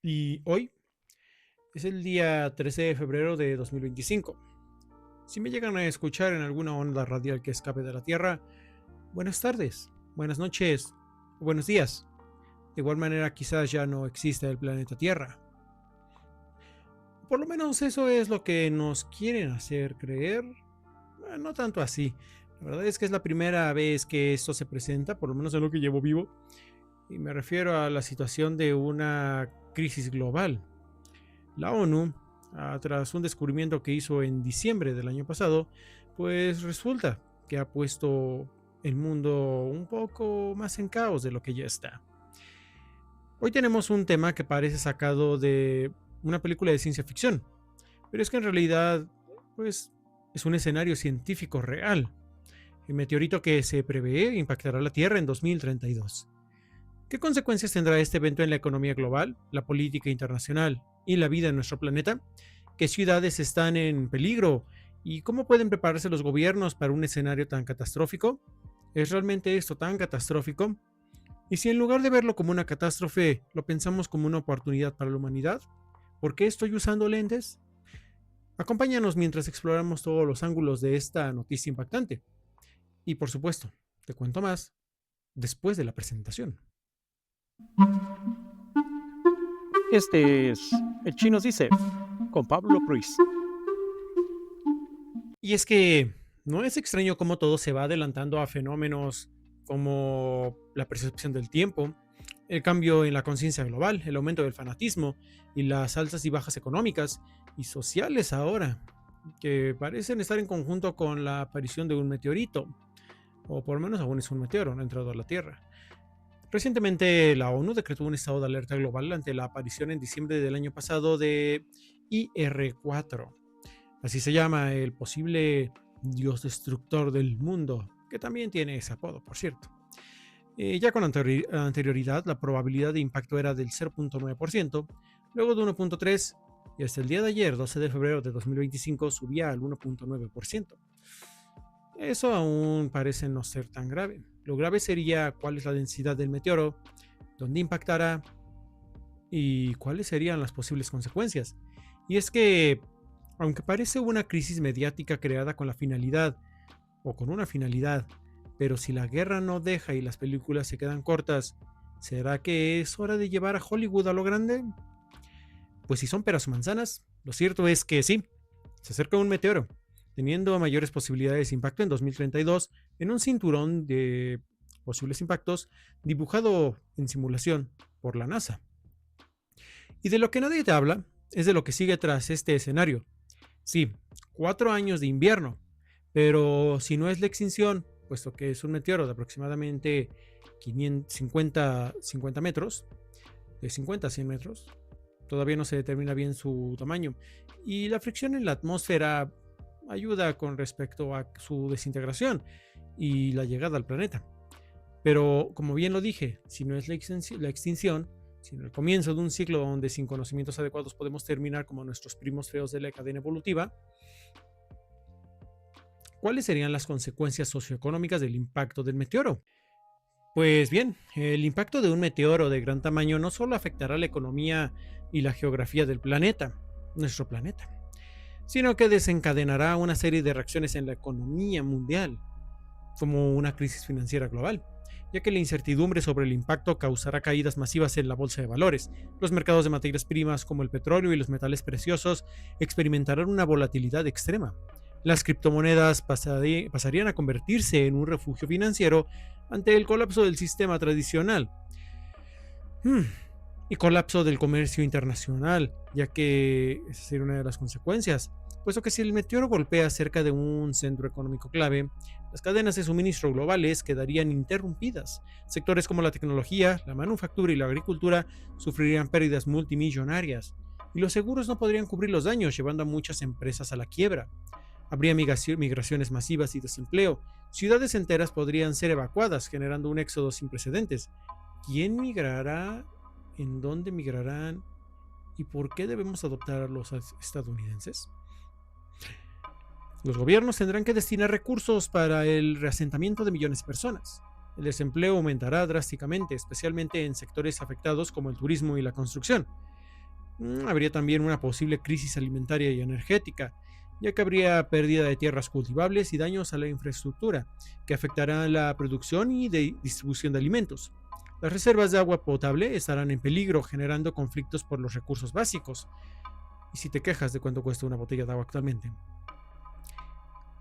Y hoy es el día 13 de febrero de 2025. Si me llegan a escuchar en alguna onda radial que escape de la Tierra, buenas tardes, buenas noches, buenos días. De igual manera, quizás ya no exista el planeta Tierra. Por lo menos eso es lo que nos quieren hacer creer. No tanto así. La verdad es que es la primera vez que esto se presenta, por lo menos en lo que llevo vivo. Y me refiero a la situación de una crisis global. La ONU, tras un descubrimiento que hizo en diciembre del año pasado, pues resulta que ha puesto el mundo un poco más en caos de lo que ya está. Hoy tenemos un tema que parece sacado de una película de ciencia ficción, pero es que en realidad, pues, es un escenario científico real. El meteorito que se prevé impactará la Tierra en 2032. ¿Qué consecuencias tendrá este evento en la economía global, la política internacional y la vida en nuestro planeta? ¿Qué ciudades están en peligro? ¿Y cómo pueden prepararse los gobiernos para un escenario tan catastrófico? ¿Es realmente esto tan catastrófico? ¿Y si en lugar de verlo como una catástrofe, lo pensamos como una oportunidad para la humanidad? ¿Por qué estoy usando lentes? Acompáñanos mientras exploramos todos los ángulos de esta noticia impactante. Y por supuesto, te cuento más después de la presentación. Este es El Chino Dice, con Pablo Ruiz. Y es que no es extraño cómo todo se va adelantando a fenómenos como la percepción del tiempo, el cambio en la conciencia global, el aumento del fanatismo y las altas y bajas económicas y sociales ahora, que parecen estar en conjunto con la aparición de un meteorito, o por lo menos aún es un meteoro, no ha entrado a la Tierra. Recientemente la ONU decretó un estado de alerta global ante la aparición en diciembre del año pasado de IR4. Así se llama el posible dios destructor del mundo, que también tiene ese apodo, por cierto. Ya con anterioridad, la probabilidad de impacto era del 0.9%, luego de 1.3%, y hasta el día de ayer, 12 de febrero de 2025, subía al 1.9%. Eso aún parece no ser tan grave. Lo grave sería cuál es la densidad del meteoro, dónde impactará y cuáles serían las posibles consecuencias. Y es que, aunque parece una crisis mediática creada con la finalidad, o con una finalidad, pero si la guerra no deja y las películas se quedan cortas, ¿será que es hora de llevar a Hollywood a lo grande? Pues si son peras o manzanas, lo cierto es que sí, se acerca un meteoro, teniendo mayores posibilidades de impacto en 2032 en un cinturón de posibles impactos dibujado en simulación por la NASA. Y de lo que nadie te habla es de lo que sigue tras este escenario. Sí, 4 años de invierno, pero si no es la extinción, puesto que es un meteoro de aproximadamente 50 metros, de 50 a 100 metros, todavía no se determina bien su tamaño. Y la fricción en la atmósfera ayuda con respecto a su desintegración y la llegada al planeta. Pero, como bien lo dije, si no es la extinción, sino el comienzo de un ciclo donde sin conocimientos adecuados podemos terminar como nuestros primos feos de la cadena evolutiva, ¿cuáles serían las consecuencias socioeconómicas del impacto del meteoro? Pues bien, el impacto de un meteoro de gran tamaño no solo afectará la economía y la geografía del planeta, nuestro planeta, sino que desencadenará una serie de reacciones en la economía mundial, como una crisis financiera global, ya que la incertidumbre sobre el impacto causará caídas masivas en la bolsa de valores. Los mercados de materias primas como el petróleo y los metales preciosos experimentarán una volatilidad extrema. Las criptomonedas pasarían a convertirse en un refugio financiero ante el colapso del sistema tradicional. Hmm, y colapso del comercio internacional, ya que esa sería una de las consecuencias, puesto que si el meteoro golpea cerca de un centro económico clave, las cadenas de suministro globales quedarían interrumpidas. Sectores como la tecnología, la manufactura y la agricultura sufrirían pérdidas multimillonarias, y los seguros no podrían cubrir los daños, llevando a muchas empresas a la quiebra. Habría migraciones masivas y desempleo. Ciudades enteras podrían ser evacuadas, generando un éxodo sin precedentes. ¿Quién migrará? ¿En dónde migrarán? ¿Y por qué debemos adoptar a los estadounidenses? Los gobiernos tendrán que destinar recursos para el reasentamiento de millones de personas. El desempleo aumentará drásticamente, especialmente en sectores afectados como el turismo y la construcción. Habría también una posible crisis alimentaria y energética, ya que habría pérdida de tierras cultivables y daños a la infraestructura, que afectarán la producción y distribución de alimentos. Las reservas de agua potable estarán en peligro, generando conflictos por los recursos básicos. Y si te quejas de cuánto cuesta una botella de agua actualmente,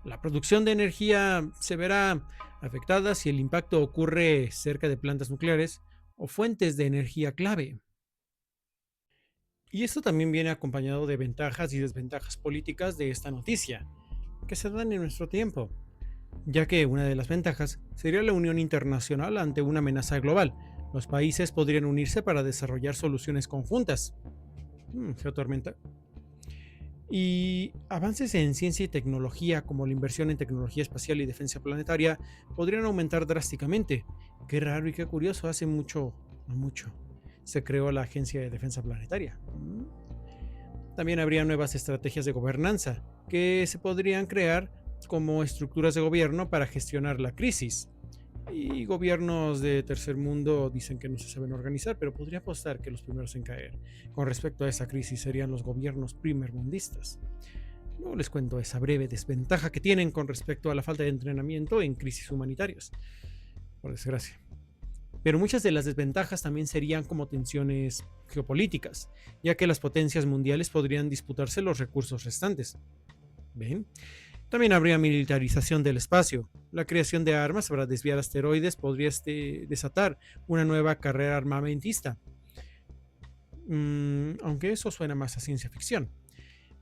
la producción de energía se verá afectada si el impacto ocurre cerca de plantas nucleares o fuentes de energía clave. Y esto también viene acompañado de ventajas y desventajas políticas de esta noticia, que se dan en nuestro tiempo, ya que una de las ventajas sería la unión internacional ante una amenaza global. Los países podrían unirse para desarrollar soluciones conjuntas. Geotormenta. Y avances en ciencia y tecnología, como la inversión en tecnología espacial y defensa planetaria, podrían aumentar drásticamente. Qué raro y qué curioso, hace mucho, no mucho, se creó la Agencia de Defensa Planetaria. También habría nuevas estrategias de gobernanza que se podrían crear como estructuras de gobierno para gestionar la crisis. Y gobiernos de tercer mundo dicen que no se saben organizar, pero podría apostar que los primeros en caer con respecto a esa crisis serían los gobiernos primermundistas. Luego les cuento esa breve desventaja que tienen con respecto a la falta de entrenamiento en crisis humanitarias, por desgracia. Pero muchas de las desventajas también serían como tensiones geopolíticas, ya que las potencias mundiales podrían disputarse los recursos restantes. ¿Ven? También habría militarización del espacio. La creación de armas para desviar asteroides podría desatar una nueva carrera armamentista. Aunque eso suena más a ciencia ficción.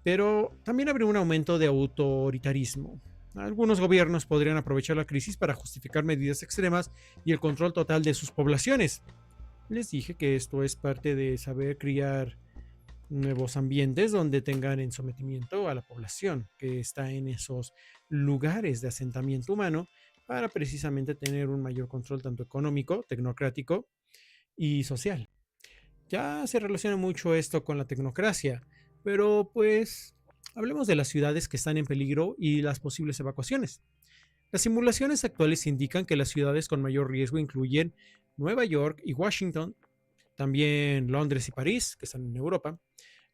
Pero también habría un aumento de autoritarismo. Algunos gobiernos podrían aprovechar la crisis para justificar medidas extremas y el control total de sus poblaciones. Les dije que esto es parte de saber criar nuevos ambientes donde tengan en sometimiento a la población que está en esos lugares de asentamiento humano para precisamente tener un mayor control tanto económico, tecnocrático y social. Ya se relaciona mucho esto con la tecnocracia, pero pues hablemos de las ciudades que están en peligro y las posibles evacuaciones. Las simulaciones actuales indican que las ciudades con mayor riesgo incluyen Nueva York y Washington, también Londres y París, que están en Europa,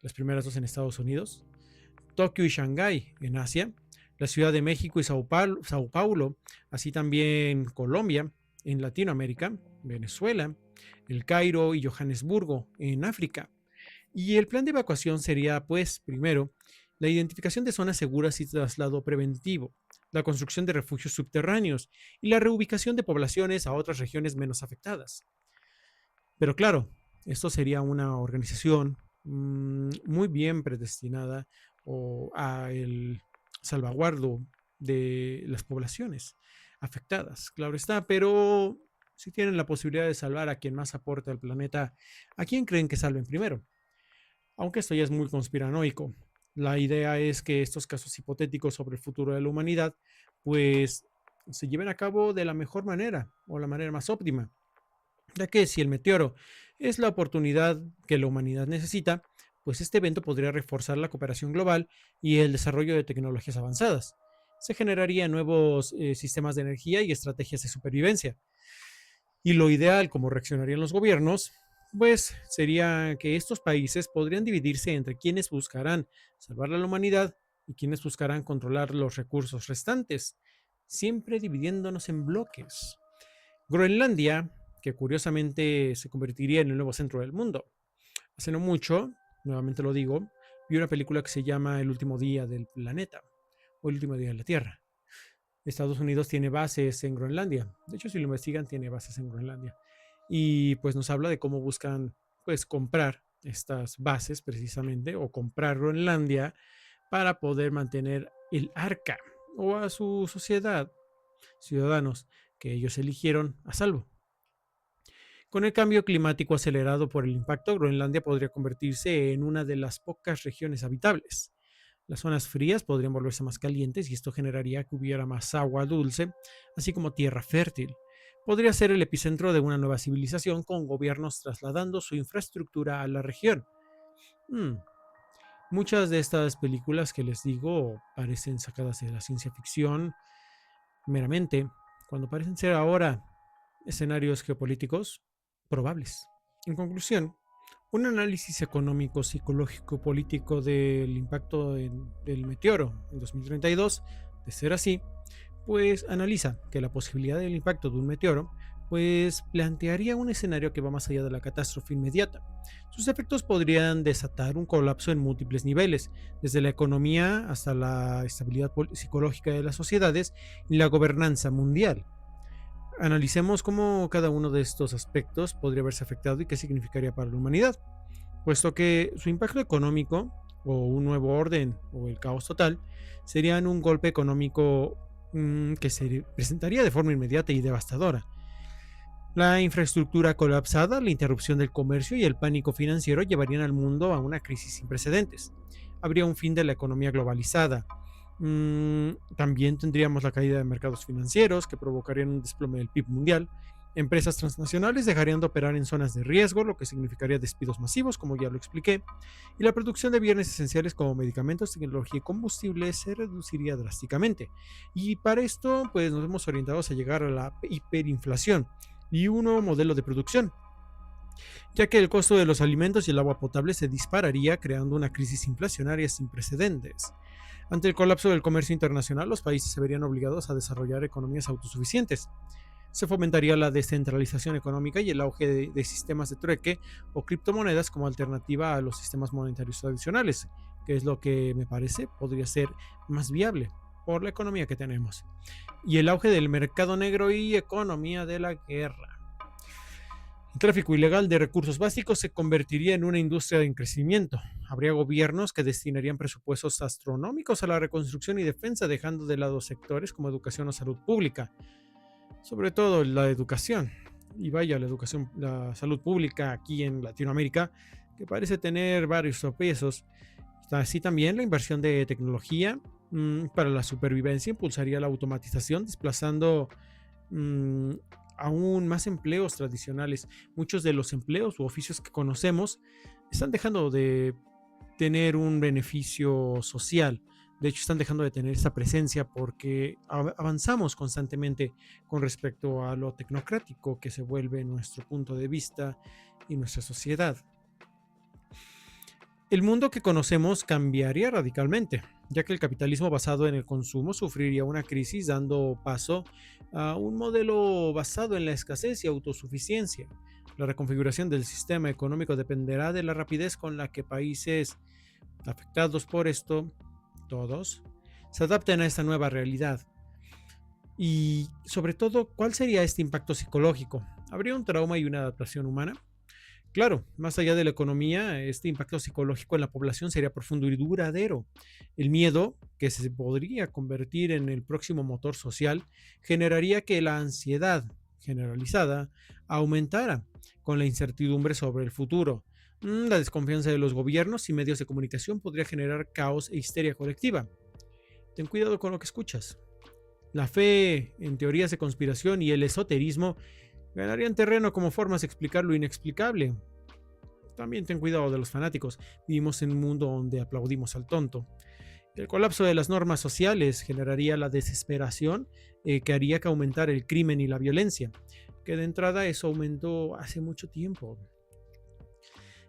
las primeras dos en Estados Unidos, Tokio y Shanghái en Asia, la Ciudad de México y Sao Paulo, así también Colombia en Latinoamérica, Venezuela, el Cairo y Johannesburgo en África. Y el plan de evacuación sería, pues, primero, la identificación de zonas seguras y traslado preventivo, la construcción de refugios subterráneos y la reubicación de poblaciones a otras regiones menos afectadas. Pero claro, esto sería una organización muy bien predestinada a el salvaguardo de las poblaciones afectadas, claro está, pero si tienen la posibilidad de salvar a quien más aporta al planeta, ¿a quién creen que salven primero? Aunque esto ya es muy conspiranoico. La idea es que estos casos hipotéticos sobre el futuro de la humanidad, pues se lleven a cabo de la mejor manera o la manera más óptima, ya que si el meteoro es la oportunidad que la humanidad necesita, pues este evento podría reforzar la cooperación global y el desarrollo de tecnologías avanzadas. Se generarían nuevos sistemas de energía y estrategias de supervivencia. Y lo ideal, como reaccionarían los gobiernos, pues sería que estos países podrían dividirse entre quienes buscarán salvar a la humanidad y quienes buscarán controlar los recursos restantes, siempre dividiéndonos en bloques. Groenlandia, que curiosamente se convertiría en el nuevo centro del mundo. Hace no mucho, nuevamente lo digo, vi una película que se llama El último día del planeta o El último día de la Tierra. Estados Unidos tiene bases en Groenlandia. De hecho, si lo investigan, tiene bases en Groenlandia. Y pues nos habla de cómo buscan pues comprar estas bases precisamente o comprar Groenlandia para poder mantener el arca o a su sociedad, ciudadanos que ellos eligieron a salvo. Con el cambio climático acelerado por el impacto, Groenlandia podría convertirse en una de las pocas regiones habitables. Las zonas frías podrían volverse más calientes y esto generaría que hubiera más agua dulce, así como tierra fértil. Podría ser el epicentro de una nueva civilización con gobiernos trasladando su infraestructura a la región. Hmm, Muchas de estas películas que les digo parecen sacadas de la ciencia ficción meramente, cuando parecen ser ahora escenarios geopolíticos probables. En conclusión, Un análisis económico, psicológico, político del impacto del meteoro en 2032, de ser así, pues analiza que la posibilidad del impacto de un meteoro pues plantearía un escenario que va más allá de la catástrofe inmediata. Sus efectos podrían desatar un colapso en múltiples niveles, desde la economía hasta la estabilidad psicológica de las sociedades y la gobernanza mundial. Analicemos cómo cada uno de estos aspectos podría verse afectado y qué significaría para la humanidad, puesto que su impacto económico o un nuevo orden o el caos total serían un golpe económico que se presentaría de forma inmediata y devastadora. La infraestructura colapsada, la interrupción del comercio y el pánico financiero llevarían al mundo a una crisis sin precedentes. Habría un fin de la economía globalizada. También tendríamos la caída de mercados financieros que provocarían un desplome del PIB mundial. Empresas transnacionales dejarían de operar en zonas de riesgo, lo que significaría despidos masivos, como ya lo expliqué, y la producción de bienes esenciales como medicamentos, tecnología y combustible se reduciría drásticamente. Y para esto, pues nos hemos orientado a llegar a la hiperinflación y un nuevo modelo de producción, ya que el costo de los alimentos y el agua potable se dispararía, creando una crisis inflacionaria sin precedentes. Ante el colapso del comercio internacional, los países se verían obligados a desarrollar economías autosuficientes. Se fomentaría la descentralización económica y el auge de sistemas de trueque o criptomonedas como alternativa a los sistemas monetarios tradicionales, que es lo que me parece podría ser más viable por la economía que tenemos. Y el auge del mercado negro y economía de la guerra. El tráfico ilegal de recursos básicos se convertiría en una industria en crecimiento. Habría gobiernos que destinarían presupuestos astronómicos a la reconstrucción y defensa, dejando de lado sectores como educación o salud pública, sobre todo la educación. Y vaya, la educación, la salud pública aquí en Latinoamérica, que parece tener varios tropiezos. Así también la inversión de tecnología para la supervivencia impulsaría la automatización, desplazando mm, aún más empleos tradicionales. Muchos de los empleos u oficios que conocemos están dejando de tener un beneficio social. De hecho, están dejando de tener esa presencia porque avanzamos constantemente con respecto a lo tecnocrático que se vuelve nuestro punto de vista y nuestra sociedad. El mundo que conocemos cambiaría radicalmente, ya que el capitalismo basado en el consumo sufriría una crisis, dando paso a un modelo basado en la escasez y autosuficiencia. La reconfiguración del sistema económico dependerá de la rapidez con la que países afectados por esto, todos, se adapten a esta nueva realidad. Y sobre todo, ¿cuál sería este impacto psicológico? ¿Habría un trauma y una adaptación humana? Claro, más allá de la economía, este impacto psicológico en la población sería profundo y duradero. El miedo, que se podría convertir en el próximo motor social, generaría que la ansiedad generalizada aumentara con la incertidumbre sobre el futuro. La desconfianza de los gobiernos y medios de comunicación podría generar caos e histeria colectiva. Ten cuidado con lo que escuchas. La fe en teorías de conspiración y el esoterismo ganarían terreno como formas de explicar lo inexplicable. También ten cuidado de los fanáticos. Vivimos en un mundo donde aplaudimos al tonto. El colapso de las normas sociales generaría la desesperación que haría que aumentara el crimen y la violencia, que de entrada eso aumentó hace mucho tiempo.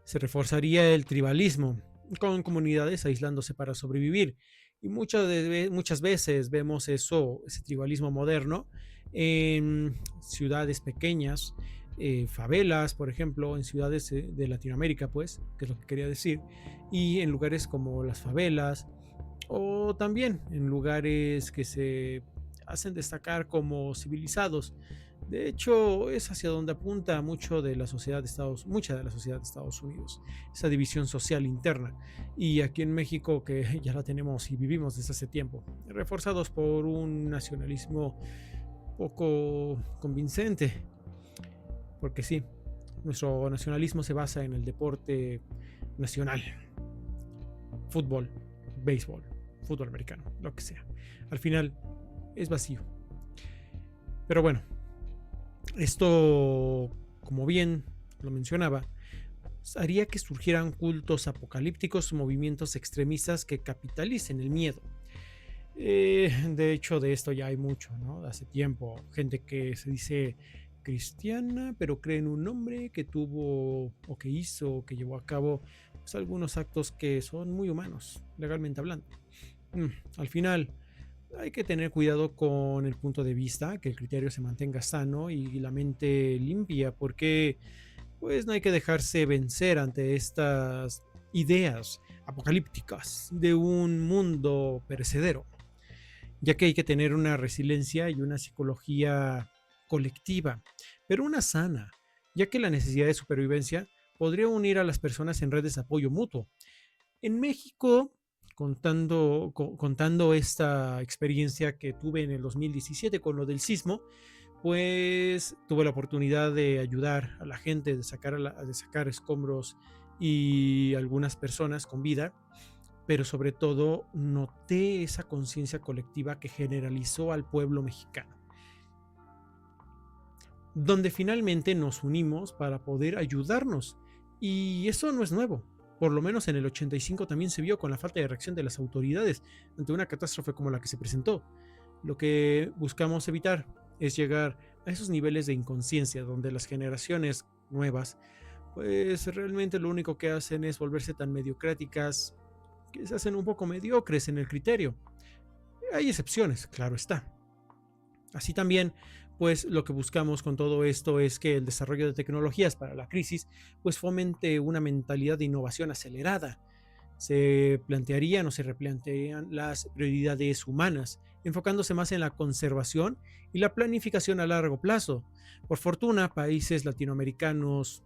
Se reforzaría el tribalismo, con comunidades aislándose para sobrevivir. Y muchas veces vemos eso, ese tribalismo moderno, en ciudades pequeñas, favelas, por ejemplo, en ciudades de Latinoamérica, pues, que es lo que quería decir, y en lugares como las favelas, o también en lugares que se hacen destacar como civilizados. De hecho, es hacia donde apunta mucha de la sociedad de Estados Unidos, esa división social interna. Y aquí en México, que ya la tenemos y vivimos desde hace tiempo, reforzados por un nacionalismo poco convincente, porque sí, nuestro nacionalismo se basa en el deporte nacional, fútbol, béisbol, fútbol americano, lo que sea. Al final es vacío. Pero bueno, esto, como bien lo mencionaba, haría que surgieran cultos apocalípticos, movimientos extremistas que capitalicen el miedo. De hecho, de esto ya hay mucho, ¿no? Hace tiempo, gente que se dice cristiana, pero cree en un hombre que tuvo o que hizo o que llevó a cabo pues, algunos actos que son muy humanos, legalmente hablando. Mm, Al final, hay que tener cuidado con el punto de vista, que el criterio se mantenga sano y la mente limpia, porque pues no hay que dejarse vencer ante estas ideas apocalípticas de un mundo perecedero, ya que hay que tener una resiliencia y una psicología colectiva, pero una sana, ya que la necesidad de supervivencia podría unir a las personas en redes de apoyo mutuo. En México, contando esta experiencia que tuve en el 2017 con lo del sismo, pues tuve la oportunidad de ayudar a la gente de sacar escombros y algunas personas con vida, pero sobre todo noté esa conciencia colectiva que generalizó al pueblo mexicano, donde finalmente nos unimos para poder ayudarnos. Y eso no es nuevo. Por lo menos en el 85 también se vio con la falta de reacción de las autoridades ante una catástrofe como la que se presentó. Lo que buscamos evitar es llegar a esos niveles de inconsciencia donde las generaciones nuevas pues realmente lo único que hacen es volverse tan mediocráticas que se hacen un poco mediocres en el criterio. Hay excepciones, claro está. Así también, pues lo que buscamos con todo esto es que el desarrollo de tecnologías para la crisis pues fomente una mentalidad de innovación acelerada. Se plantearían o se replantearían las prioridades humanas, enfocándose más en la conservación y la planificación a largo plazo. Por fortuna, países latinoamericanos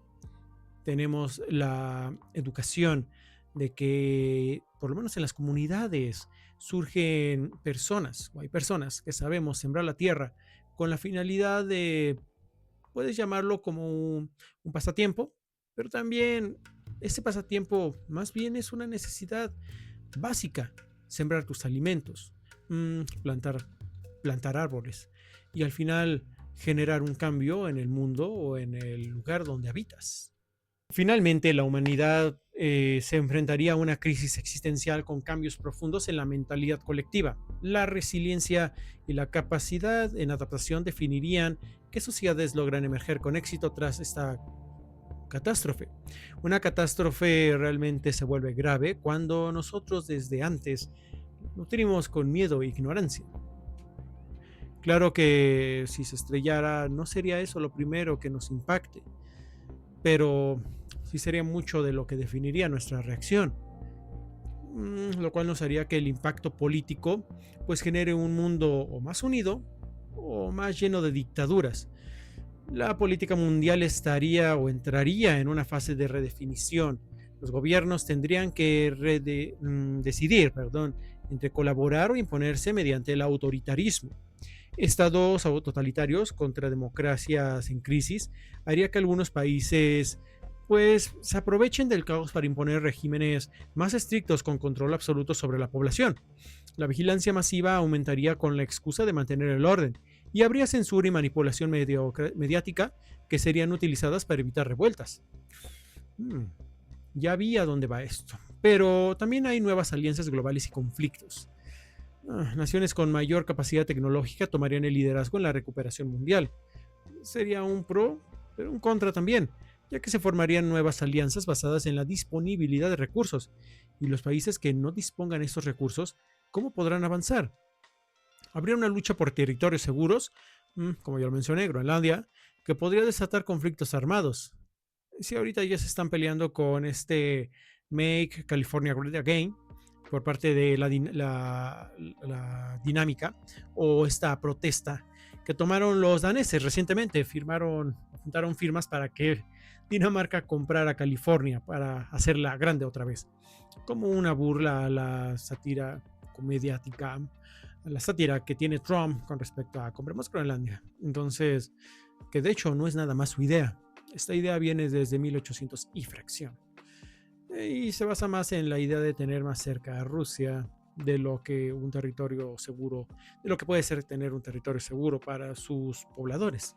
tenemos la educación de que, por lo menos en las comunidades, surgen personas, o hay personas que sabemos sembrar la tierra con la finalidad de, puedes llamarlo como un pasatiempo, pero también ese pasatiempo más bien es una necesidad básica, sembrar tus alimentos, plantar, plantar árboles y al final generar un cambio en el mundo o en el lugar donde habitas. Finalmente, la humanidad se enfrentaría a una crisis existencial con cambios profundos en la mentalidad colectiva. La resiliencia y la capacidad en adaptación definirían qué sociedades logran emerger con éxito tras esta catástrofe. Una catástrofe realmente se vuelve grave cuando nosotros desde antes nutrimos con miedo e ignorancia. Claro que si se estrellara no sería eso lo primero que nos impacte, pero sí sería mucho de lo que definiría nuestra reacción, lo cual nos haría que el impacto político pues genere un mundo o más unido o más lleno de dictaduras. La política mundial estaría o entraría en una fase de redefinición. Los gobiernos tendrían que decidir, entre colaborar o imponerse mediante el autoritarismo. Estados totalitarios contra democracias en crisis haría que algunos países pues se aprovechen del caos para imponer regímenes más estrictos con control absoluto sobre la población. La vigilancia masiva aumentaría con la excusa de mantener el orden y habría censura y manipulación mediática que serían utilizadas para evitar revueltas. Hmm, ya vi a dónde va esto. Pero también hay nuevas alianzas globales y conflictos. Naciones con mayor capacidad tecnológica tomarían el liderazgo en la recuperación mundial. Sería un pro, pero un contra también, ya que se formarían nuevas alianzas basadas en la disponibilidad de recursos, y los países que no dispongan de estos recursos, ¿cómo podrán avanzar? Habría una lucha por territorios seguros, como ya lo mencioné, Groenlandia, que podría desatar conflictos armados. Si ahorita ya se están peleando con este Make California Great Again por parte de la dinámica o esta protesta que tomaron los daneses recientemente, juntaron firmas para que Dinamarca comprara California para hacerla grande otra vez, como una burla a la sátira comediática, a la sátira que tiene Trump con respecto a compremos Groenlandia. Entonces, que de hecho no es nada más su idea. Esta idea viene desde 1800 y fracción. Y se basa más en la idea de tener más cerca a Rusia de lo que un territorio seguro, de lo que puede ser tener un territorio seguro para sus pobladores.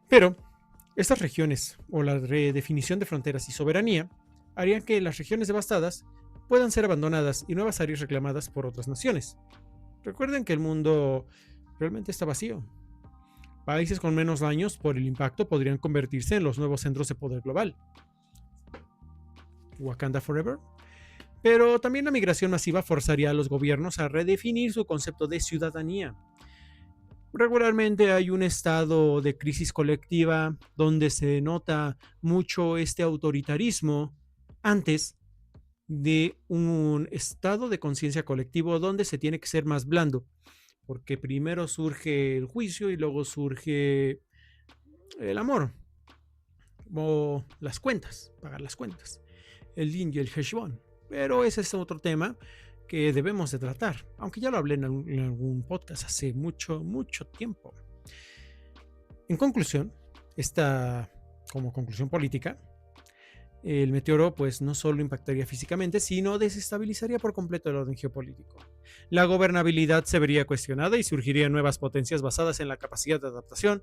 Pero estas regiones o la redefinición de fronteras y soberanía harían que las regiones devastadas puedan ser abandonadas y nuevas áreas reclamadas por otras naciones. Recuerden que el mundo realmente está vacío. Países con menos daños por el impacto podrían convertirse en los nuevos centros de poder global. Wakanda Forever. Pero también la migración masiva forzaría a los gobiernos a redefinir su concepto de ciudadanía. Regularmente hay un estado de crisis colectiva donde se nota mucho este autoritarismo antes de un estado de conciencia colectivo donde se tiene que ser más blando, porque primero surge el juicio y luego surge el amor o las cuentas, pagar las cuentas, el yin y el heshbon. Pero ese es otro tema que debemos de tratar, aunque ya lo hablé en algún podcast hace mucho tiempo. En conclusión, como conclusión política, el meteoro pues no solo impactaría físicamente, sino desestabilizaría por completo el orden geopolítico. La gobernabilidad se vería cuestionada y surgirían nuevas potencias basadas en la capacidad de adaptación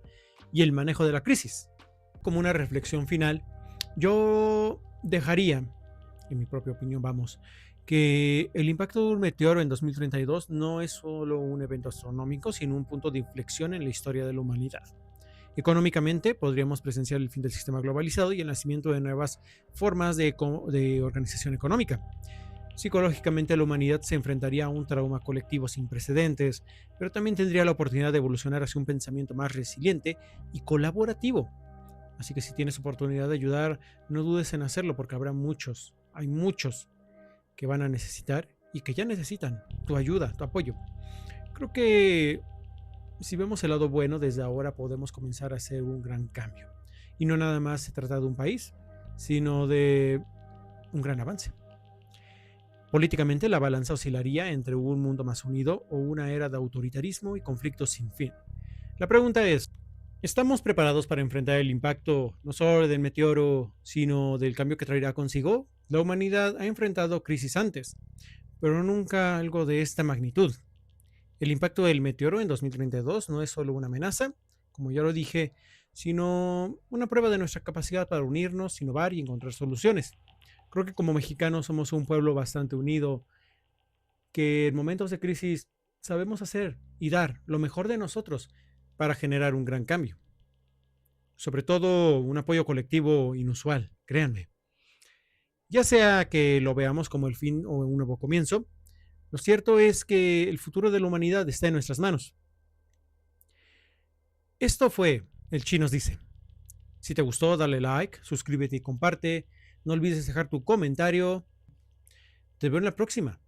y el manejo de la crisis. Como una reflexión final, yo dejaría, en mi propia opinión, que el impacto de un meteoro en 2032 no es solo un evento astronómico, sino un punto de inflexión en la historia de la humanidad. Económicamente, podríamos presenciar el fin del sistema globalizado y el nacimiento de nuevas formas de organización económica. Psicológicamente, la humanidad se enfrentaría a un trauma colectivo sin precedentes, pero también tendría la oportunidad de evolucionar hacia un pensamiento más resiliente y colaborativo. Así que si tienes oportunidad de ayudar, no dudes en hacerlo porque hay muchos que van a necesitar y que ya necesitan tu ayuda, tu apoyo. Creo que si vemos el lado bueno, desde ahora podemos comenzar a hacer un gran cambio. Y no nada más se trata de un país, sino de un gran avance. Políticamente, la balanza oscilaría entre un mundo más unido o una era de autoritarismo y conflictos sin fin. La pregunta es, ¿estamos preparados para enfrentar el impacto no solo del meteoro, sino del cambio que traerá consigo? La humanidad ha enfrentado crisis antes, pero nunca algo de esta magnitud. El impacto del meteoro en 2032 no es solo una amenaza, como ya lo dije, sino una prueba de nuestra capacidad para unirnos, innovar y encontrar soluciones. Creo que como mexicanos somos un pueblo bastante unido, que en momentos de crisis sabemos hacer y dar lo mejor de nosotros para generar un gran cambio. Sobre todo un apoyo colectivo inusual, créanme. Ya sea que lo veamos como el fin o un nuevo comienzo, lo cierto es que el futuro de la humanidad está en nuestras manos. Esto fue El Chinos Dice. Si te gustó, dale like, suscríbete y comparte. No olvides dejar tu comentario. Te veo en la próxima.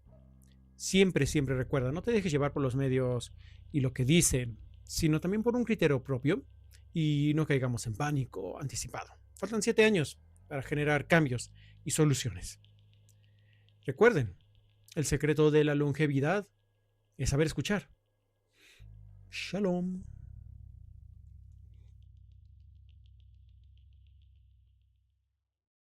Siempre recuerda, no te dejes llevar por los medios y lo que dicen, sino también por un criterio propio y no caigamos en pánico anticipado. Faltan 7 años para generar cambios y soluciones. Recuerden, el secreto de la longevidad es saber escuchar. Shalom.